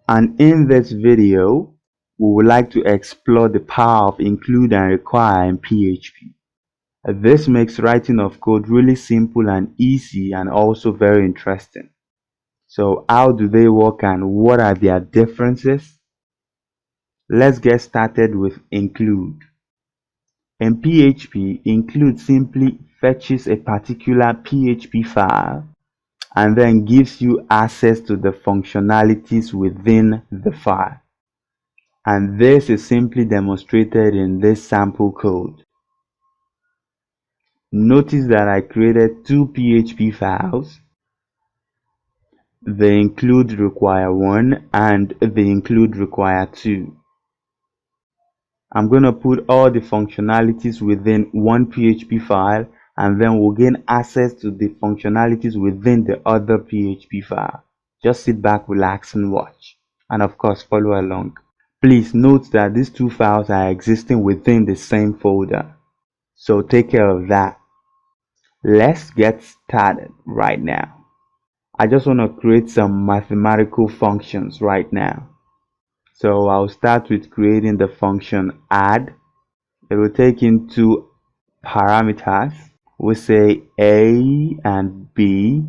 And in this video, we would like to explore the power of include and require in PHP. This makes writing of code really simple and easy and also very interesting. So how do they work and what are their differences? Let's get started with include. In PHP, include simply fetches a particular PHP file and then gives you access to the functionalities within the file. And this is simply demonstrated in this sample code. Notice that I created two PHP files, the include require 1 and the include require 2. I'm going to put all the functionalities within one PHP file and then we'll gain access to the functionalities within the other PHP file. Just sit back, relax and watch. And of course follow along. Please note that these two files are existing within the same folder. So take care of that. Let's get started right now. I just want to create some mathematical functions right now. So I'll start with creating the function add. It will take in two parameters. We say A and B.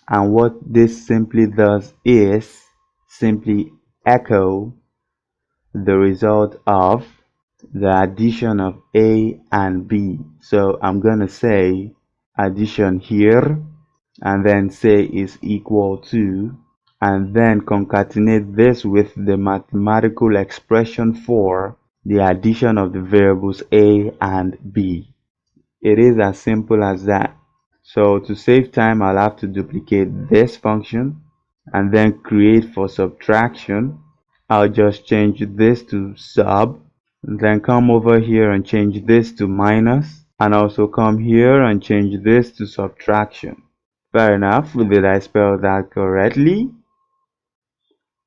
And what this simply does is simply echo the result of the addition of A and B. So I'm going to say addition here and then say is equal to, and then concatenate this with the mathematical expression for the addition of the variables A and B. It is as simple as that. So to save time, I'll have to duplicate this function and then create for subtraction. I'll just change this to sub, and then come over here and change this to minus, and also come here and change this to subtraction. Fair enough. Did I spell that correctly?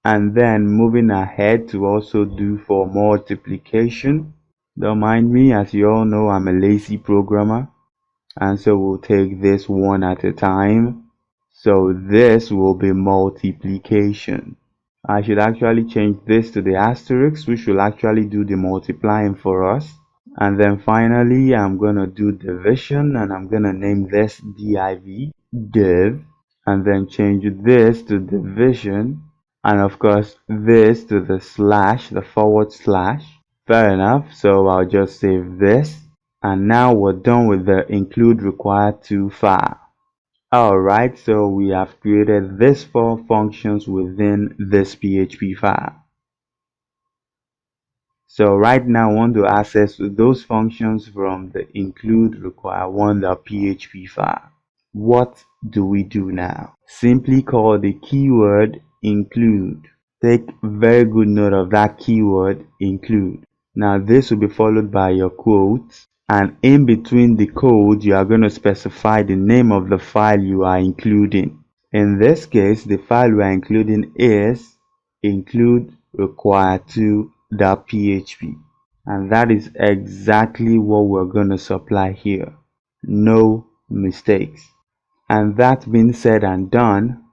And then moving ahead to also do for multiplication. Don't mind me, as you all know, I'm a lazy programmer. And so we'll take this one at a time. So this will be multiplication. I should actually change this to the asterisk, which will actually do the multiplying for us. And then finally, I'm going to do division, and I'm going to name this div, and then change this to division, and of course this to the slash, the forward slash. Fair enough. So I'll just save this, and now we're done with the include require to file. Alright, so we have created these four functions within this PHP file. So right now I want to access those functions from the include require one.php file. What do we do now? Simply call the keyword include. Take very good note of that keyword include. Now this will be followed by your quotes, and in between the code you are going to specify the name of the file you are including. In this case, the file we are including is include require to.php, and that is exactly what we're going to supply here. No mistakes. And that being said and done,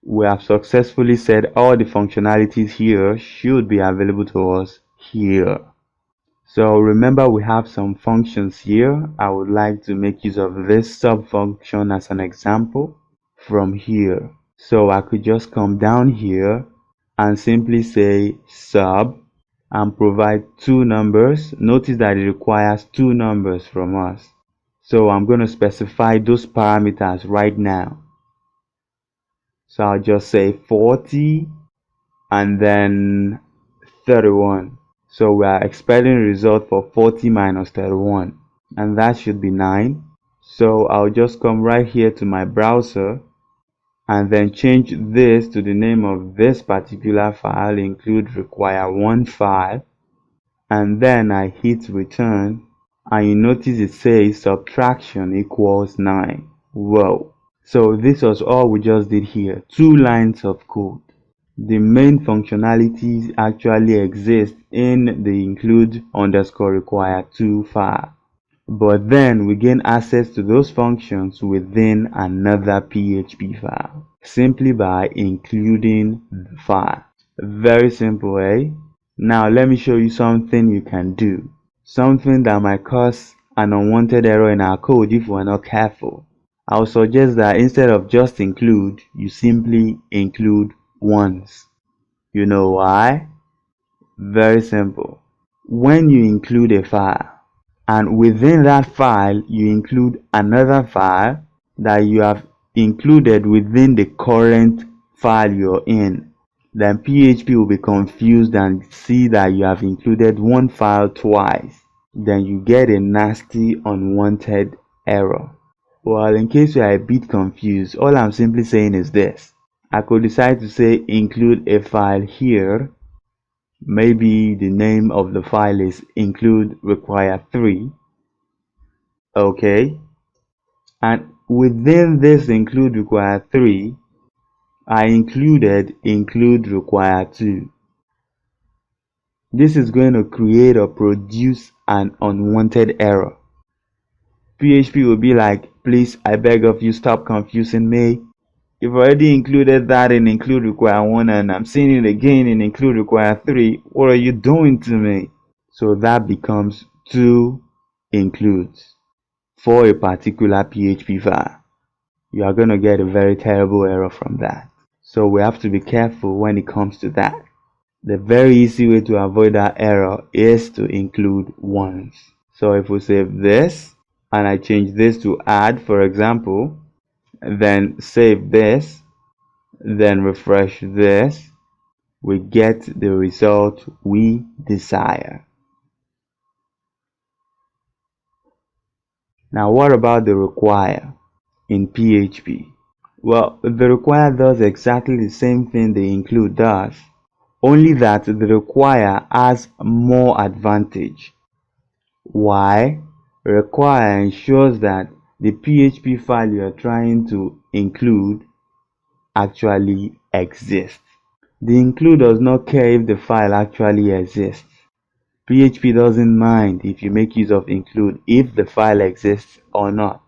we have successfully said all the functionalities here should be available to us here. So remember, we have some functions here. I would like to make use of this sub function as an example from here. So I could just come down here and simply say sub and provide two numbers. Notice that it requires two numbers from us. So I'm going to specify those parameters right now. So I'll just say 40 and then 31. So we are expecting a result for 40 minus 31, and that should be 9. So I'll just come right here to my browser and then change this to the name of this particular file, include require one file, and then I hit return, and you notice it says subtraction equals 9. Whoa. So this was all we just did here, 2 lines of code. The main functionalities actually exist in the include underscore require to file, but then we gain access to those functions within another PHP file simply by including the file. Very simple, eh? Now let me show you something you can do. Something that might cause an unwanted error in our code if we're not careful. I'll suggest that instead of just include, you simply include once. You know why? Very simple. When you include a file, and within that file you include another file that you have included within the current file you're in, then PHP will be confused and see that you have included one file twice. Then you get a nasty unwanted error. Well, in case you are a bit confused, all I'm simply saying is this. I could decide to say include a file here. Maybe the name of the file is include require 3. Okay. And within this include require 3, I included include require 2. This is going to create or produce an unwanted error. PHP will be like, please, I beg of you, stop confusing me. You've already included that in include require 1 and I'm seeing it again in include require 3. What are you doing to me? So that becomes 2 includes for a particular PHP file. You are going to get a very terrible error from that. So we have to be careful when it comes to that. The very easy way to avoid that error is to include once. So if we save this and I change this to add, for example, then save this, then refresh this, we get the result we desire. Now what about the require in PHP? Well, the require does exactly the same thing the include does, only that the require has more advantage. Why? Require ensures that the PHP file you are trying to include actually exists. The include does not care if the file actually exists. PHP doesn't mind if you make use of include if the file exists or not.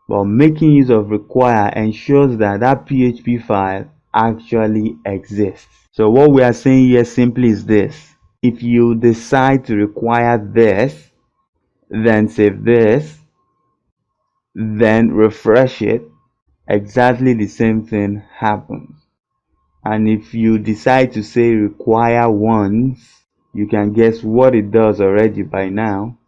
But making use of require ensures that that PHP file actually exists. So what we are saying here simply is this. If you decide to require this, then save this, then refresh it, exactly the same thing happens. And if you decide to say require once, you can guess what it does already by now.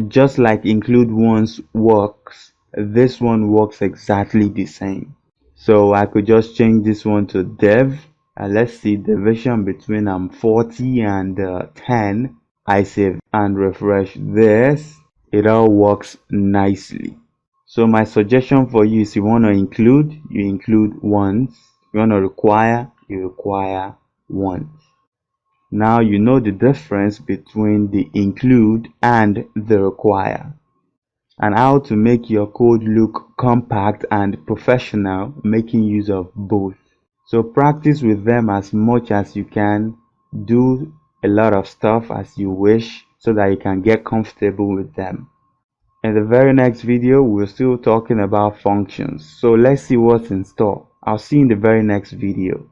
Just like include once works, this one works exactly the same. So I could just change this one to dev. Let's see division between 40 and 10. I save and refresh this. It all works nicely. So my suggestion for you is you want to include, you include once. You want to require, you require once. Now you know the difference between the include and the require, and how to make your code look compact and professional, making use of both. So practice with them as much as you can. Do a lot of stuff as you wish so that you can get comfortable with them. In the very next video, we're still talking about functions. So let's see what's in store. I'll see you in the very next video.